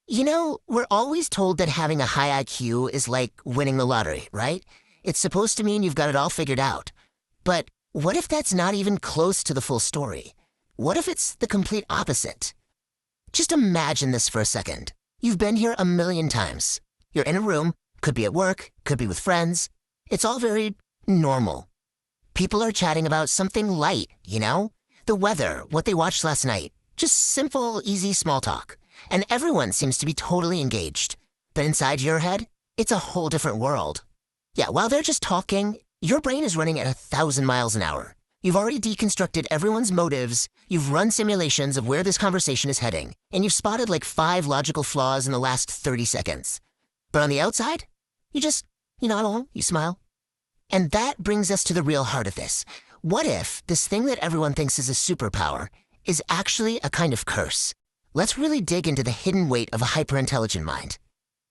We're always told that having a high IQ is like winning the lottery, right? It's supposed to mean you've got it all figured out. But what if that's not even close to the full story? What if it's the complete opposite? Just imagine this for a second. You've been here a million times. You're in a room, could be at work, could be with friends. It's all very normal. People are chatting about something light, the weather, what they watched last night. Just simple, easy small talk. And everyone seems to be totally engaged. But inside your head, it's a whole different world. Yeah, while they're just talking, your brain is running at 1,000 miles an hour. You've already deconstructed everyone's motives, you've run simulations of where this conversation is heading, and you've spotted like 5 logical flaws in the last 30 seconds. But on the outside, you just, you smile. And that brings us to the real heart of this. What if this thing that everyone thinks is a superpower is actually a kind of curse? Let's really dig into the hidden weight of a hyper-intelligent mind.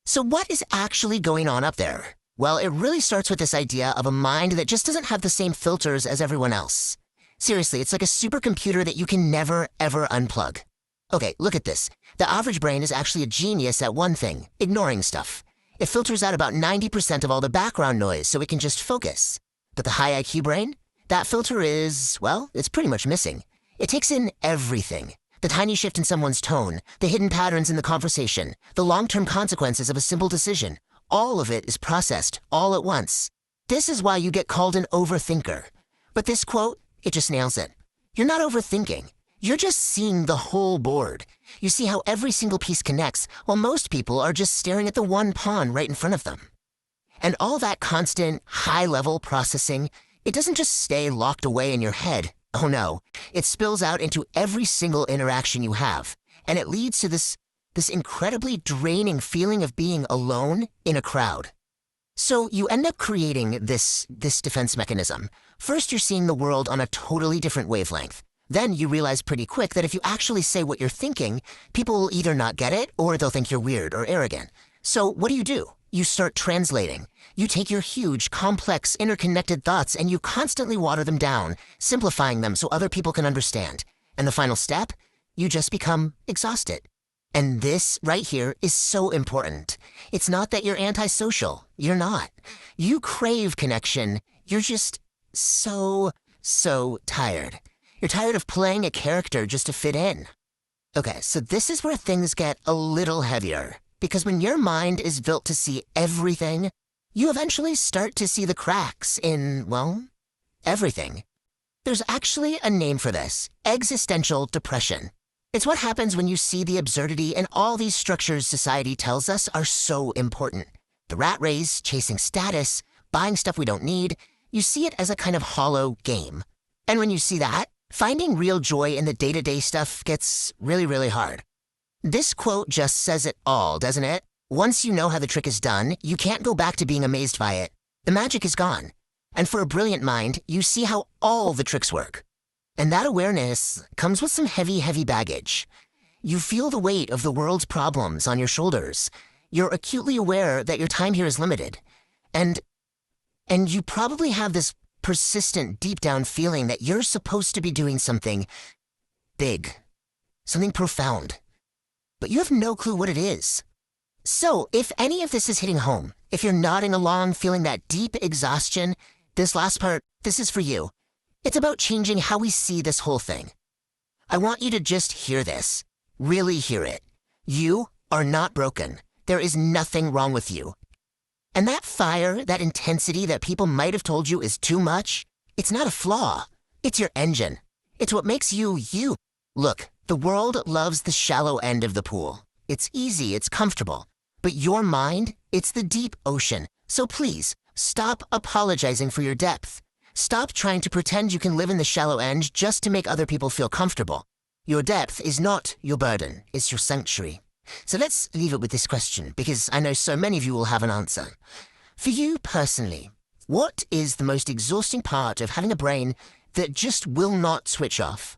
So what is actually going on up there? Well, it really starts with this idea of a mind that just doesn't have the same filters as everyone else. Seriously, it's like a supercomputer that you can never, ever unplug. Okay, look at this. The average brain is actually a genius at one thing, ignoring stuff. It filters out about 90% of all the background noise so it can just focus. But the high IQ brain? That filter is, well, it's pretty much missing. It takes in everything. The tiny shift in someone's tone, the hidden patterns in the conversation, the long-term consequences of a simple decision. All of it is processed all at once. This is why you get called an overthinker. But this quote, it just nails it. You're not overthinking. You're just seeing the whole board. You see how every single piece connects, while most people are just staring at the one pawn right in front of them. And all that constant, high-level processing, it doesn't just stay locked away in your head. Oh no, it spills out into every single interaction you have. And it leads to this incredibly draining feeling of being alone in a crowd. So you end up creating this defense mechanism. First, you're seeing the world on a totally different wavelength. Then you realize pretty quick that if you actually say what you're thinking, people will either not get it or they'll think you're weird or arrogant. So what do? You start translating. You take your huge, complex, interconnected thoughts and you constantly water them down, simplifying them so other people can understand. And the final step? You just become exhausted. And this right here is so important. It's not that you're antisocial. You're not. You crave connection. You're just so tired. You're tired of playing a character just to fit in. Okay, so this is where things get a little heavier. Because when your mind is built to see everything, you eventually start to see the cracks in, well, everything. There's actually a name for this: existential depression. It's what happens when you see the absurdity in all these structures society tells us are so important. The rat race, chasing status, buying stuff we don't need. You see it as a kind of hollow game. And when you see that, finding real joy in the day-to-day stuff gets really, really hard. This quote just says it all, doesn't it? Once you know how the trick is done, you can't go back to being amazed by it. The magic is gone. And for a brilliant mind, you see how all the tricks work. And that awareness comes with some heavy, heavy baggage. You feel the weight of the world's problems on your shoulders. You're acutely aware that your time here is limited. And you probably have this persistent, deep-down feeling that you're supposed to be doing something big, something profound. But you have no clue what it is. So, if any of this is hitting home, if you're nodding along feeling that deep exhaustion, this last part, this is for you. It's about changing how we see this whole thing. I want you to just hear this. Really hear it. You are not broken. There is nothing wrong with you. And that fire, that intensity that people might have told you is too much, it's not a flaw. It's your engine. It's what makes you, you. Look, the world loves the shallow end of the pool. It's easy, it's comfortable. But your mind, it's the deep ocean. So please, stop apologizing for your depth. Stop trying to pretend you can live in the shallow end just to make other people feel comfortable. Your depth is not your burden, it's your sanctuary. So let's leave it with this question, because I know so many of you will have an answer. For you personally, what is the most exhausting part of having a brain that just will not switch off?